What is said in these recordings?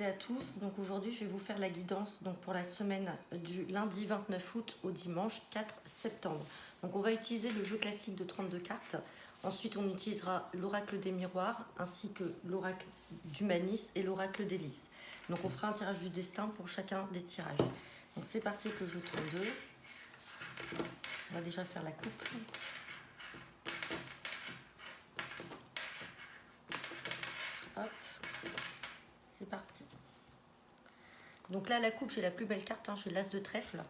et à tous. Donc aujourd'hui, je vais vous faire la guidance donc pour la semaine du lundi 29 août au dimanche 4 septembre. Donc on va utiliser le jeu classique de 32 cartes. Ensuite, on utilisera l'oracle des miroirs ainsi que l'oracle du Manis et l'oracle des lys. Donc on fera un tirage du destin pour chacun des tirages. Donc c'est parti avec le jeu 32. On va déjà faire la coupe. Hop, c'est parti. Donc là, la coupe, j'ai la plus belle carte, hein, j'ai l'as de trèfle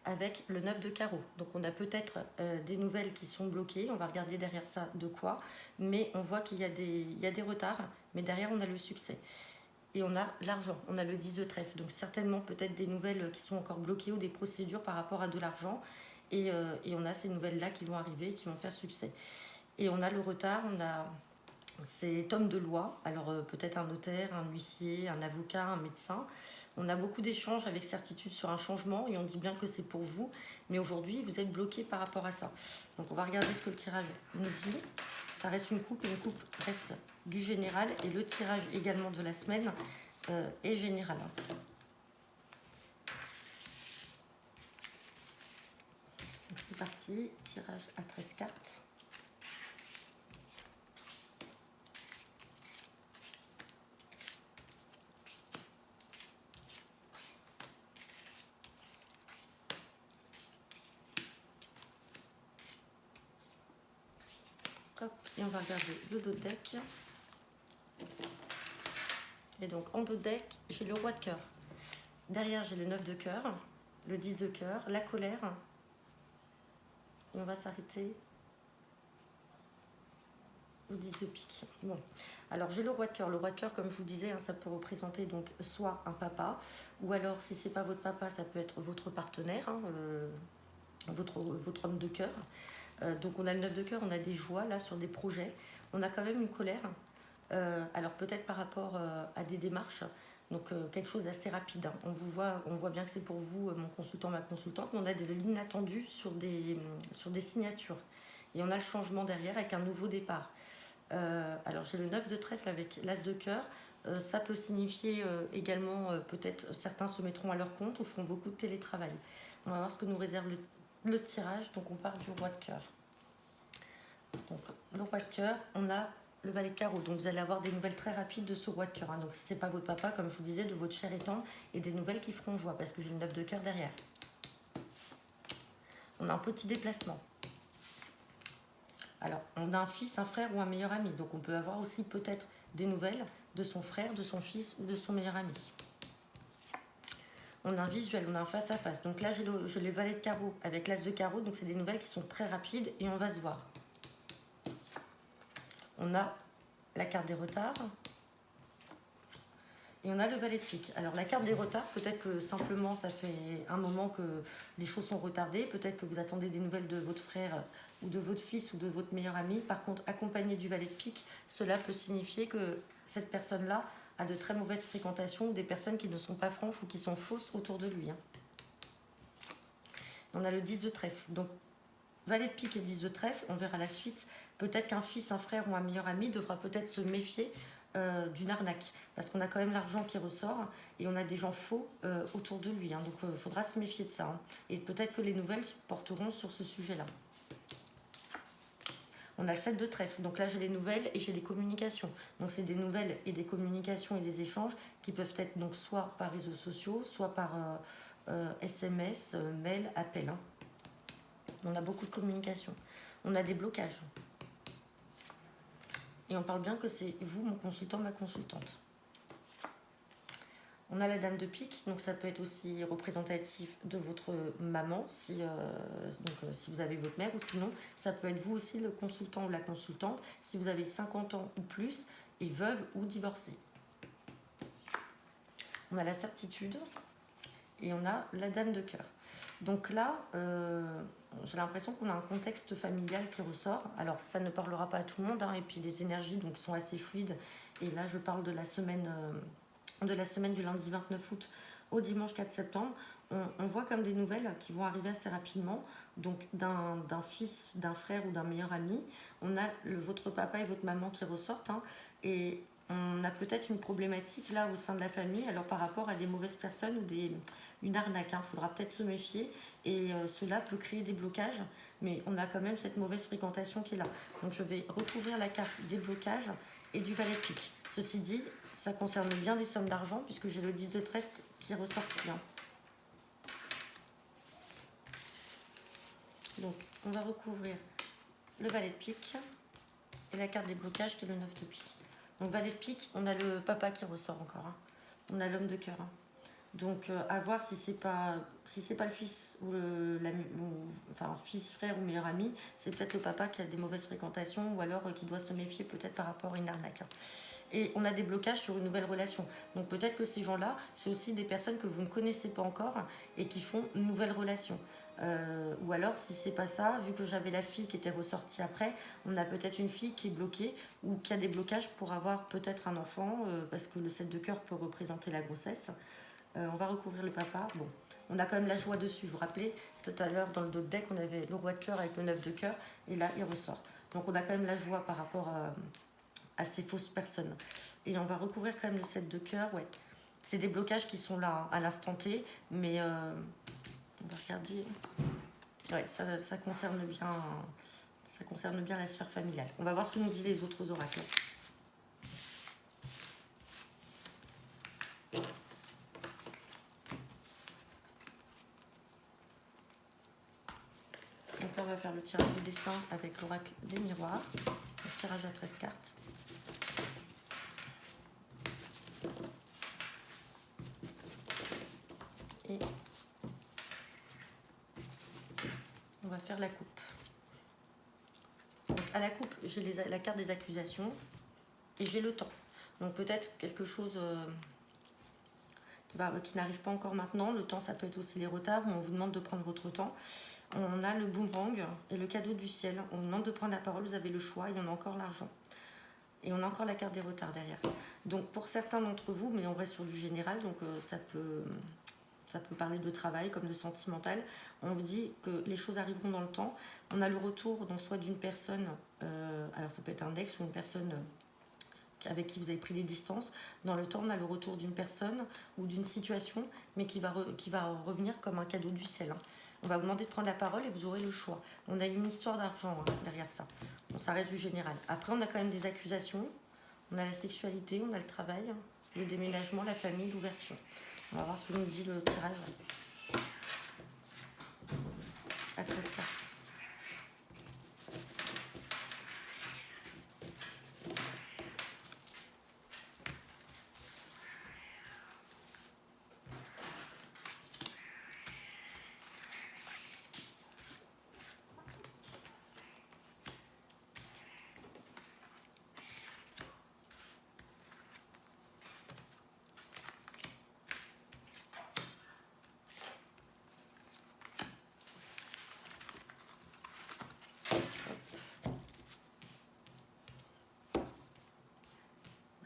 avec le 9 de carreau. Donc on a peut-être des nouvelles qui sont bloquées, on va regarder derrière ça de quoi, mais on voit qu'il y a des retards, mais derrière on a le succès. Et on a l'argent, on a le 10 de trèfle, donc certainement peut-être des nouvelles qui sont encore bloquées ou des procédures par rapport à de l'argent, et on a ces nouvelles-là qui vont arriver, qui vont faire succès. Et on a le retard, on a cet homme de loi, alors peut-être un notaire, un huissier, un avocat, un médecin. On a beaucoup d'échanges avec certitude sur un changement et on dit bien que c'est pour vous, mais aujourd'hui vous êtes bloqué par rapport à ça. Donc on va regarder ce que le tirage nous dit. Ça reste une coupe et une coupe reste du général et le tirage également de la semaine est général. Donc c'est parti, tirage à 13 cartes. Hop, et on va regarder le dos de deck. Et donc en dos de deck, j'ai le roi de cœur. Derrière, j'ai le 9 de cœur, le 10 de cœur, la colère. Et on va s'arrêter au 10 de pique. Bon, alors j'ai le roi de cœur. Le roi de cœur, comme je vous disais, hein, ça peut représenter donc soit un papa, ou alors si c'est pas votre papa, ça peut être votre partenaire, hein, votre homme de cœur. Donc on a le 9 de cœur, on a des joies là sur des projets. On a quand même une colère. Alors peut-être par rapport à des démarches. Donc quelque chose d'assez rapide. Hein. On voit bien que c'est pour vous, mon consultant, ma consultante, mais on a des lignes attendues sur des signatures. Et on a le changement derrière avec un nouveau départ. Alors j'ai le 9 de trèfle avec l'as de cœur. Ça peut signifier également, peut-être certains se mettront à leur compte ou feront beaucoup de télétravail. On va voir ce que nous réserve le tirage. Donc on part du roi de cœur. Donc le roi de cœur, on a le valet de carreau, donc vous allez avoir des nouvelles très rapides de ce roi de cœur. Hein. Donc si c'est pas votre papa, comme je vous disais, de votre cher et tendre, et des nouvelles qui feront joie, parce que j'ai le 9 de cœur derrière. On a un petit déplacement. Alors, on a un fils, un frère ou un meilleur ami. Donc on peut avoir aussi peut-être des nouvelles de son frère, de son fils ou de son meilleur ami. On a un visuel, on a un face-à-face. Donc là, j'ai le valet de carreau avec l'as de carreau, donc c'est des nouvelles qui sont très rapides et on va se voir. On a la carte des retards. Et on a le valet de pique. Alors la carte des retards, peut-être que simplement ça fait un moment que les choses sont retardées. Peut-être que vous attendez des nouvelles de votre frère ou de votre fils ou de votre meilleur ami. Par contre, accompagné du valet de pique, cela peut signifier que cette personne-là a de très mauvaises fréquentations ou des personnes qui ne sont pas franches ou qui sont fausses autour de lui. Hein. On a le 10 de trèfle. Donc valet de pique et 10 de trèfle, on verra la suite. Peut-être qu'un fils, un frère ou un meilleur ami devra peut-être se méfier d'une arnaque, parce qu'on a quand même l'argent qui ressort et on a des gens faux autour de lui, hein, donc il faudra se méfier de ça, hein. Et peut-être que les nouvelles porteront sur ce sujet-là. On a le 7 de trèfle, donc là j'ai les nouvelles et j'ai les communications, donc c'est des nouvelles et des communications et des échanges qui peuvent être donc soit par réseaux sociaux, soit par SMS, mail, appel, hein. On a beaucoup de communication, on a des blocages. Et on parle bien que c'est vous, mon consultant, ma consultante. On a la dame de pique, donc ça peut être aussi représentatif de votre maman, si vous avez votre mère, ou sinon, ça peut être vous aussi, le consultant ou la consultante, si vous avez 50 ans ou plus, et veuve ou divorcée. On a la certitude, et on a la dame de cœur. Donc là, j'ai l'impression qu'on a un contexte familial qui ressort. Alors, ça ne parlera pas à tout le monde, hein, et puis les énergies donc, sont assez fluides. Et là, je parle de la semaine du lundi 29 août au dimanche 4 septembre. On voit comme des nouvelles qui vont arriver assez rapidement. Donc, d'un fils, d'un frère ou d'un meilleur ami. On a votre papa et votre maman qui ressortent. Hein, et on a peut-être une problématique là au sein de la famille, alors par rapport à des mauvaises personnes ou une arnaque. Il faudra peut-être se méfier et cela peut créer des blocages, mais on a quand même cette mauvaise fréquentation qui est là. Donc je vais recouvrir la carte des blocages et du valet de pique. Ceci dit, ça concerne bien des sommes d'argent puisque j'ai le 10 de trèfle qui est ressorti. Donc on va recouvrir le valet de pique et la carte des blocages qui est le 9 de pique. Donc valet de pique, on a le papa qui ressort encore. On a l'homme de cœur. Donc à voir si c'est pas le fils ou fils, frère ou meilleur ami, c'est peut-être le papa qui a des mauvaises fréquentations ou alors qui doit se méfier peut-être par rapport à une arnaque. Et on a des blocages sur une nouvelle relation. Donc peut-être que ces gens-là, c'est aussi des personnes que vous ne connaissez pas encore et qui font une nouvelle relation. Ou alors si c'est pas ça, vu que j'avais la fille qui était ressortie après, on a peut-être une fille qui est bloquée ou qui a des blocages pour avoir peut-être un enfant, parce que le 7 de cœur peut représenter la grossesse. On va recouvrir le papa. Bon, on a quand même la joie dessus. Vous vous rappelez, tout à l'heure dans le dos de deck, on avait le roi de cœur avec le 9 de cœur et là il ressort. Donc on a quand même la joie par rapport à ces fausses personnes. Et on va recouvrir quand même le 7 de cœur. Ouais, c'est des blocages qui sont là à l'instant T, mais on va regarder. Ouais, ça concerne bien la sphère familiale. On va voir ce que nous disent les autres oracles. Donc là, on va faire le tirage du destin avec l'oracle des miroirs. Le tirage à 13 cartes. Et on va faire la coupe. Donc à la coupe, j'ai la carte des accusations et j'ai le temps. Donc peut-être quelque chose qui n'arrive pas encore maintenant. Le temps, ça peut être aussi les retards où on vous demande de prendre votre temps. On a le boomerang et le cadeau du ciel. On vous demande de prendre la parole, vous avez le choix et on a encore l'argent. Et on a encore la carte des retards derrière. Donc pour certains d'entre vous, mais on reste sur du général, donc ça peut parler de travail comme de sentimental. On vous dit que les choses arriveront dans le temps. On a le retour donc soit d'une personne, alors ça peut être un ex ou une personne avec qui vous avez pris des distances. Dans le temps, on a le retour d'une personne ou d'une situation, mais qui va revenir comme un cadeau du ciel. On va vous demander de prendre la parole et vous aurez le choix. On a une histoire d'argent derrière ça. Bon, ça reste du général. Après, on a quand même des accusations. On a la sexualité, on a le travail, le déménagement, la famille, l'ouverture. On va voir ce que nous dit le tirage à 13 cartes.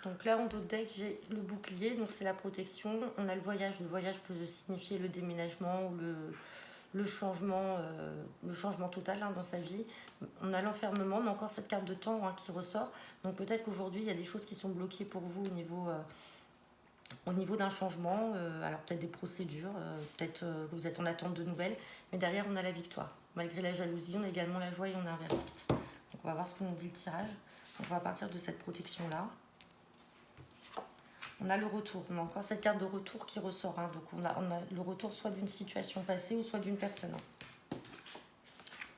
Donc là, en dos de deck, j'ai le bouclier, donc c'est la protection. On a le voyage. Le voyage peut signifier le déménagement ou le changement total dans sa vie. On a l'enfermement, on a encore cette carte de temps qui ressort. Donc peut-être qu'aujourd'hui, il y a des choses qui sont bloquées pour vous au niveau d'un changement. Alors peut-être des procédures, peut-être que vous êtes en attente de nouvelles. Mais derrière, on a la victoire. Malgré la jalousie, on a également la joie et on a un verdict. Donc on va voir ce que nous dit le tirage. Donc on va partir de cette protection-là. On a le retour, on a encore cette carte de retour qui ressort. Donc on a le retour soit d'une situation passée ou soit d'une personne.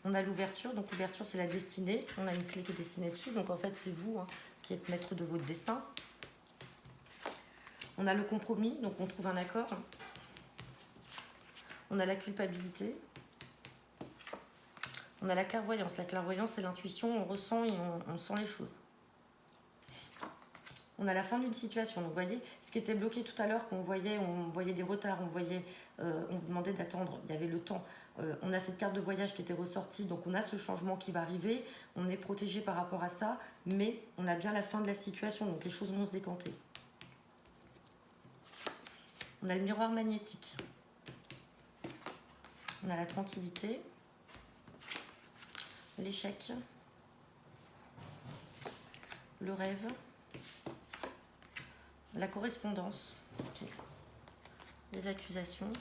On a l'ouverture, donc l'ouverture c'est la destinée. On a une clé qui est destinée dessus, donc en fait c'est vous qui êtes maître de votre destin. On a le compromis, donc on trouve un accord. On a la culpabilité. On a la clairvoyance. La clairvoyance c'est l'intuition, on ressent et on sent les choses. On a la fin d'une situation. Donc, vous voyez, ce qui était bloqué tout à l'heure, on voyait des retards, on vous demandait d'attendre, il y avait le temps. On a cette carte de voyage qui était ressortie, donc on a ce changement qui va arriver. On est protégé par rapport à ça, mais on a bien la fin de la situation, donc les choses vont se décanter. On a le miroir magnétique. On a la tranquillité, l'échec, le rêve, La correspondance. Ok. Les accusations.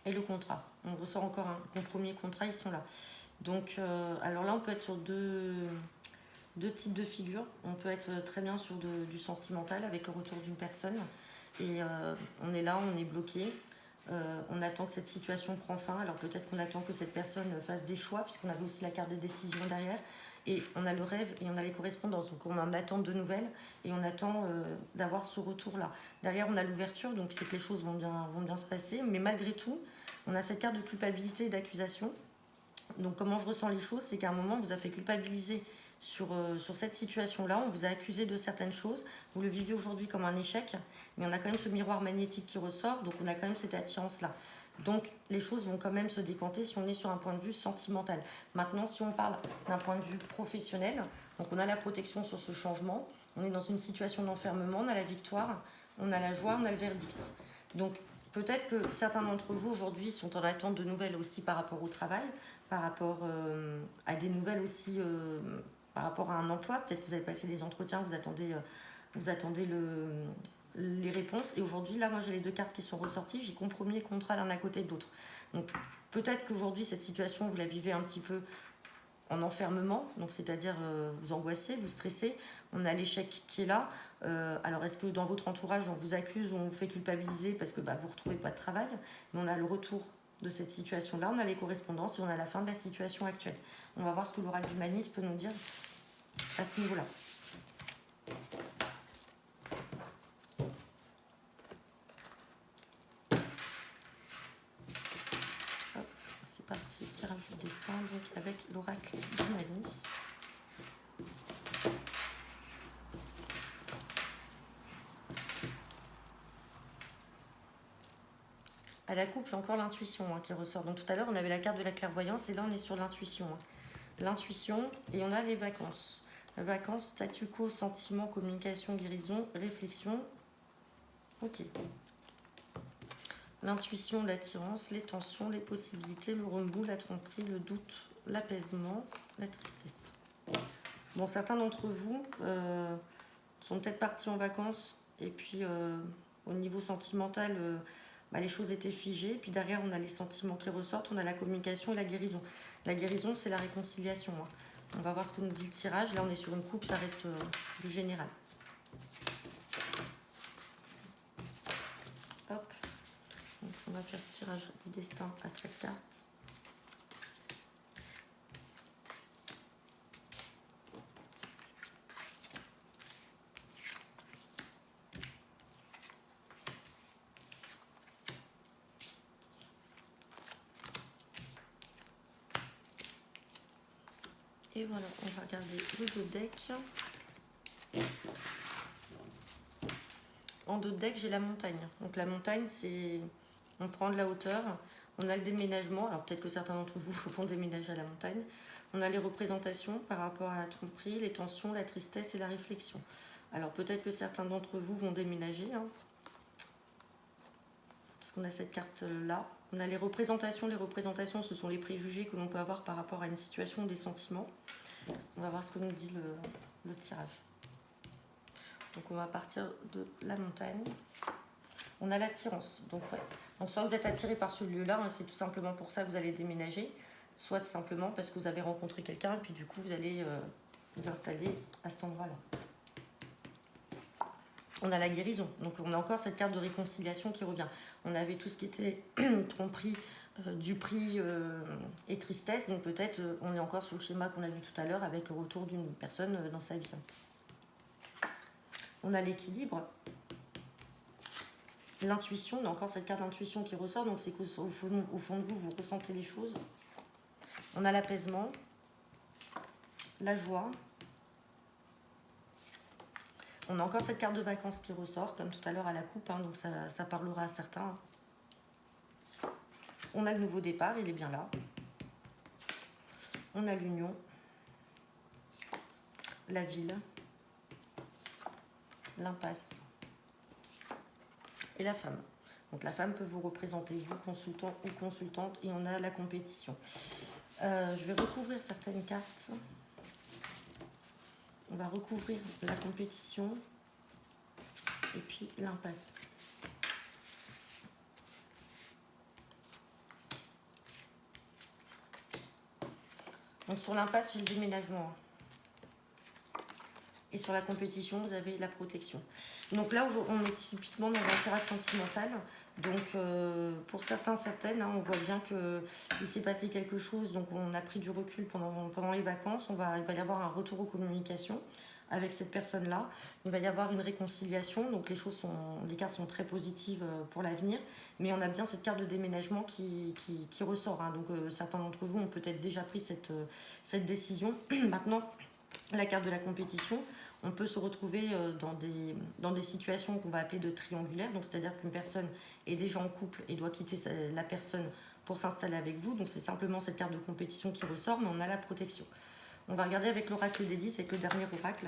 Et le contrat. On ressort encore un compromis contrat, ils sont là. Donc, alors là, on peut être sur deux types de figures. On peut être très bien sur du sentimental avec le retour d'une personne. Et on est là, on est bloqué. On attend que cette situation prenne fin. Alors peut-être qu'on attend que cette personne fasse des choix, puisqu'on avait aussi la carte des décisions derrière. Et on a le rêve et on a les correspondances. Donc on en attend de nouvelles et on attend d'avoir ce retour-là. Derrière, on a l'ouverture, donc c'est que les choses vont bien se passer. Mais malgré tout, on a cette carte de culpabilité et d'accusation. Donc comment je ressens les choses, c'est qu'à un moment, on vous a fait culpabiliser sur cette situation-là, on vous a accusé de certaines choses, vous le vivez aujourd'hui comme un échec, mais on a quand même ce miroir magnétique qui ressort, donc on a quand même cette attirance-là. Donc les choses vont quand même se décanter si on est sur un point de vue sentimental. Maintenant, si on parle d'un point de vue professionnel, donc on a la protection sur ce changement, on est dans une situation d'enfermement, on a la victoire, on a la joie, on a le verdict. Donc peut-être que certains d'entre vous aujourd'hui sont en attente de nouvelles aussi par rapport au travail, par rapport à des nouvelles aussi par rapport à un emploi. Peut-être que vous avez passé des entretiens, vous attendez les réponses. Et aujourd'hui, là, moi, j'ai les deux cartes qui sont ressorties. J'ai compromis et contrat l'un à côté de l'autre. Donc, peut-être qu'aujourd'hui, cette situation, vous la vivez un petit peu en enfermement. Donc, c'est-à-dire, vous angoissez, vous stressez. On a l'échec qui est là. Alors, est-ce que dans votre entourage, on vous accuse, on vous fait culpabiliser parce que vous ne retrouvez pas de travail? Mais on a le retour de cette situation-là, on a les correspondances et on a la fin de la situation actuelle. On va voir ce que l'oracle d'humanisme peut nous dire à ce niveau-là. Hop, c'est parti, tirage du destin donc avec l'oracle d'humanisme. À la coupe, j'ai encore l'intuition qui ressort. Donc tout à l'heure, on avait la carte de la clairvoyance et là, on est sur l'intuition. L'intuition et on a les vacances. Vacances, statu quo, sentiment, communication, guérison, réflexion. Ok. L'intuition, l'attirance, les tensions, les possibilités, le remous, la tromperie, le doute, l'apaisement, la tristesse. Bon, certains d'entre vous sont peut-être partis en vacances et puis au niveau sentimental, les choses étaient figées. Puis derrière, on a les sentiments qui ressortent, on a la communication et la guérison. La guérison, c'est la réconciliation. On va voir ce que nous dit le tirage. Là, on est sur une coupe, ça reste du général. Hop. Donc, on va faire le tirage du destin à 13 cartes. Et voilà, on va regarder le dos de deck. En dos de deck, j'ai la montagne. Donc la montagne, c'est... On prend de la hauteur. On a le déménagement. Alors peut-être que certains d'entre vous vont déménager à la montagne. On a les représentations par rapport à la tromperie, les tensions, la tristesse et la réflexion. Alors peut-être que certains d'entre vous vont déménager. Parce qu'on a cette carte-là. On a les représentations. Les représentations, ce sont les préjugés que l'on peut avoir par rapport à une situation ou des sentiments. On va voir ce que nous dit le tirage. Donc on va partir de la montagne. On a l'attirance. Donc, ouais. Donc soit vous êtes attiré par ce lieu-là, c'est tout simplement pour ça que vous allez déménager, soit simplement parce que vous avez rencontré quelqu'un et puis du coup vous allez vous installer à cet endroit-là. On a la guérison. Donc on a encore cette carte de réconciliation qui revient. On avait tout ce qui était tromperie, duperie et tristesse. Donc peut-être on est encore sur le schéma qu'on a vu tout à l'heure avec le retour d'une personne dans sa vie. On a l'équilibre. L'intuition, on a encore cette carte d'intuition qui ressort. Donc c'est qu'au fond de vous, vous ressentez les choses. On a l'apaisement. La joie. On a encore cette carte de vacances qui ressort, comme tout à l'heure à la coupe, donc ça parlera à certains. On a le nouveau départ, il est bien là. On a l'union, la ville, l'impasse et la femme. Donc la femme peut vous représenter, vous, consultant ou consultante, et on a la compétition. Je vais recouvrir certaines cartes. On va recouvrir la compétition. et puis l'impasse. Donc sur l'impasse, j'ai le déménagement. Et sur la compétition, vous avez la protection. Donc là, on est typiquement dans un tirage sentimental. Donc pour certains, certaines, hein, on voit bien qu'il s'est passé quelque chose. Donc on a pris du recul pendant les vacances. Il va y avoir un retour aux communications avec cette personne-là. Il va y avoir une réconciliation. Donc les cartes sont très positives pour l'avenir. Mais on a bien cette carte de déménagement qui ressort. Hein. Donc certains d'entre vous ont peut-être déjà pris cette décision. Maintenant, la carte de la compétition, on peut se retrouver dans des situations qu'on va appeler de triangulaires. Donc c'est-à-dire qu'une personne est déjà en couple et doit quitter la personne pour s'installer avec vous. Donc c'est simplement cette carte de compétition qui ressort, mais on a la protection. On va regarder avec l'oracle des 10, avec le dernier oracle.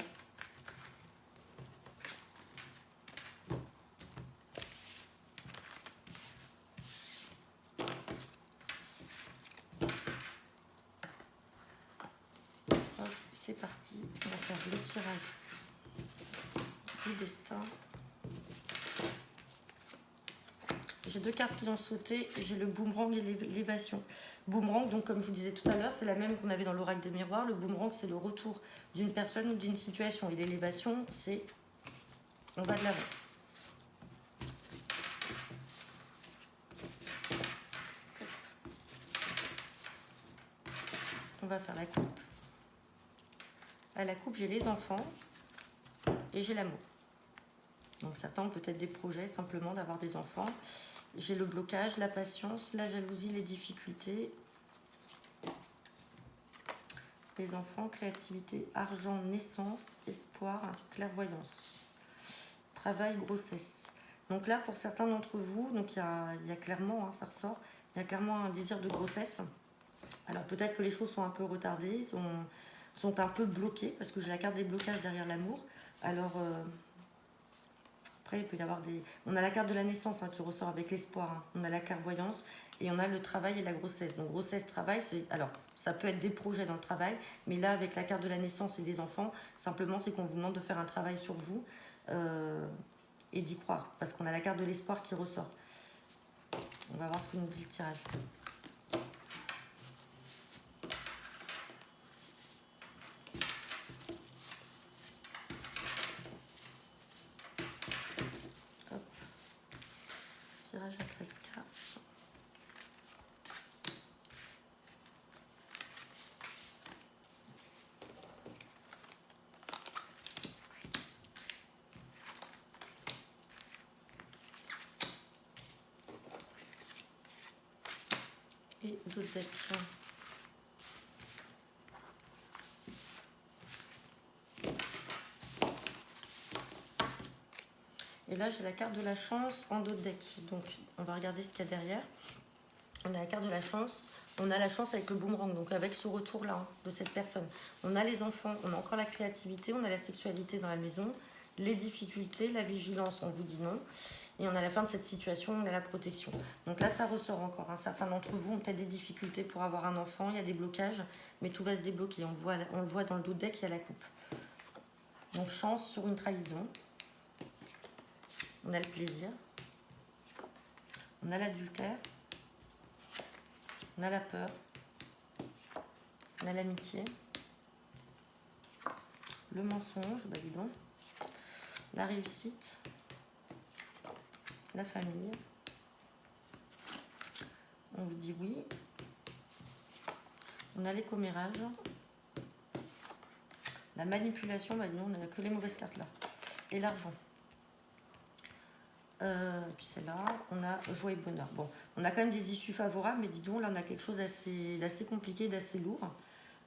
C'est parti, on va faire le tirage du destin. J'ai deux cartes qui ont sauté, j'ai le boomerang et l'élévation. Boomerang, donc comme je vous disais tout à l'heure, c'est la même qu'on avait dans l'oracle des miroirs. Le boomerang, c'est le retour d'une personne ou d'une situation. Et l'élévation, c'est on va de l'avant. On va faire la coupe. À la coupe, j'ai les enfants et j'ai l'amour. Donc certains ont peut-être des projets simplement d'avoir des enfants. J'ai le blocage, la patience, la jalousie, les difficultés. Les enfants, créativité, argent, naissance, espoir, clairvoyance. Travail, grossesse. Donc là, pour certains d'entre vous, donc il y a clairement, hein, ça ressort, il y a clairement un désir de grossesse. Alors peut-être que les choses sont un peu retardées, sont un peu bloquées, parce que j'ai la carte des blocages derrière l'amour. Alors... après, il peut y avoir des... On a la carte de la naissance hein, qui ressort avec l'espoir. Hein. On a la clairvoyance et on a le travail et la grossesse. Donc grossesse, travail, alors ça peut être des projets dans le travail, mais là avec la carte de la naissance et des enfants, simplement c'est qu'on vous demande de faire un travail sur vous et d'y croire, parce qu'on a la carte de l'espoir qui ressort. On va voir ce que nous dit le tirage. Hop. Tirage à 13 cartes. Et d'autres decks. Et là, j'ai la carte de la chance en d'autres decks. Donc, on va regarder ce qu'il y a derrière. On a la carte de la chance. On a la chance avec le boomerang, donc avec ce retour-là hein, de cette personne. On a les enfants, on a encore la créativité, on a la sexualité dans la maison, les difficultés, la vigilance, on vous dit non. Et on a la fin de cette situation, on a la protection. Donc là, ça ressort encore. Un certain d'entre vous ont peut-être des difficultés pour avoir un enfant, il y a des blocages, mais tout va se débloquer. On le voit dans le dos deck, il y a la coupe. Donc chance sur une trahison. On a le plaisir. On a l'adultère. On a la peur. On a l'amitié. Le mensonge, bah dis donc. La réussite. La famille. On vous dit oui. On a les commérages. La manipulation, bah dis donc, on n'a que les mauvaises cartes là. Et l'argent. Puis c'est là, on a joie et bonheur. Bon, on a quand même des issues favorables, mais dis donc, là on a quelque chose d'assez compliqué, d'assez lourd.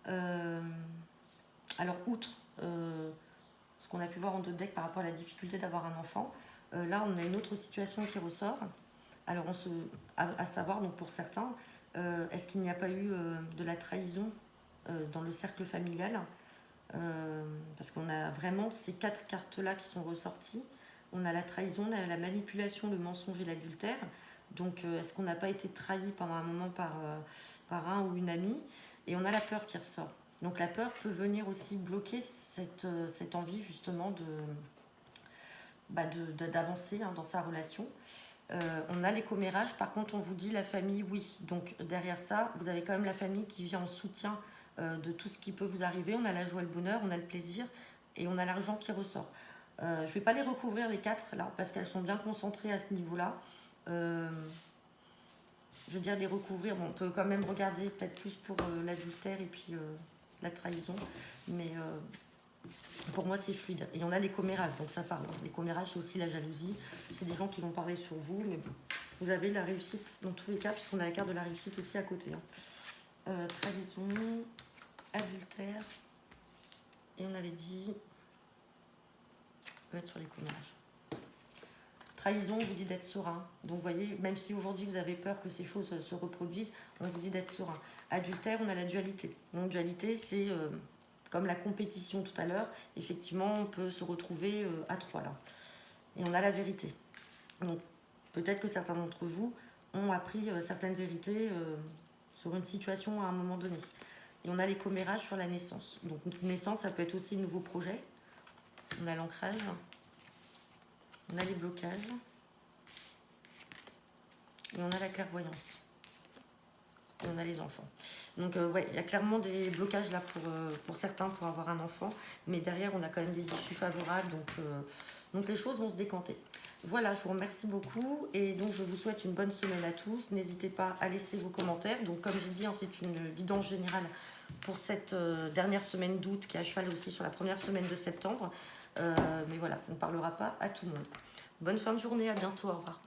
Alors, outre ce qu'on a pu voir en d'autres decks par rapport à la difficulté d'avoir un enfant, là on a une autre situation qui ressort. Alors, à savoir, donc pour certains, est-ce qu'il n'y a pas eu de la trahison dans le cercle familial parce qu'on a vraiment ces quatre cartes-là qui sont ressorties. On a la trahison, on a la manipulation, le mensonge et l'adultère. Donc, est-ce qu'on n'a pas été trahi pendant un moment par un ou une amie? Et on a la peur qui ressort. Donc, la peur peut venir aussi bloquer cette envie justement d'avancer dans sa relation. On a les commérages, par contre on vous dit la famille, oui. Donc derrière ça, vous avez quand même la famille qui vient en soutien de tout ce qui peut vous arriver. On a la joie et le bonheur, on a le plaisir et on a l'argent qui ressort. Je ne vais pas les recouvrir les 4 là, parce qu'elles sont bien concentrées à ce niveau-là. Je veux dire les recouvrir, bon, on peut quand même regarder peut-être plus pour l'adultère et puis la trahison, mais pour moi c'est fluide. Et on a les commérages, donc ça parle. Les commérages c'est aussi la jalousie, c'est des gens qui vont parler sur vous, mais bon, vous avez la réussite dans tous les cas, puisqu'on a la carte de la réussite aussi à côté. Trahison, adultère, et on avait dit, on peut être sur les commérages. Trahison, on vous dit d'être serein. Donc, vous voyez, même si aujourd'hui vous avez peur que ces choses se reproduisent, on vous dit d'être serein. Adultère, on a la dualité. Donc, dualité, c'est comme la compétition tout à l'heure. Effectivement, on peut se retrouver à 3 là. Et on a la vérité. Donc, peut-être que certains d'entre vous ont appris certaines vérités sur une situation à un moment donné. Et on a les commérages sur la naissance. Donc, une naissance, ça peut être aussi un nouveau projet. On a l'ancrage. On a les blocages. Et on a la clairvoyance. Et on a les enfants. Donc, ouais, il y a clairement des blocages là pour certains pour avoir un enfant. Mais derrière, on a quand même des issues favorables. Donc les choses vont se décanter. Voilà, je vous remercie beaucoup. Et donc, je vous souhaite une bonne semaine à tous. N'hésitez pas à laisser vos commentaires. Donc, comme j'ai dit, hein, c'est une guidance générale pour cette dernière semaine d'août qui est à cheval aussi sur la première semaine de septembre. Mais voilà, ça ne parlera pas à tout le monde. Bonne fin de journée, à bientôt, au revoir.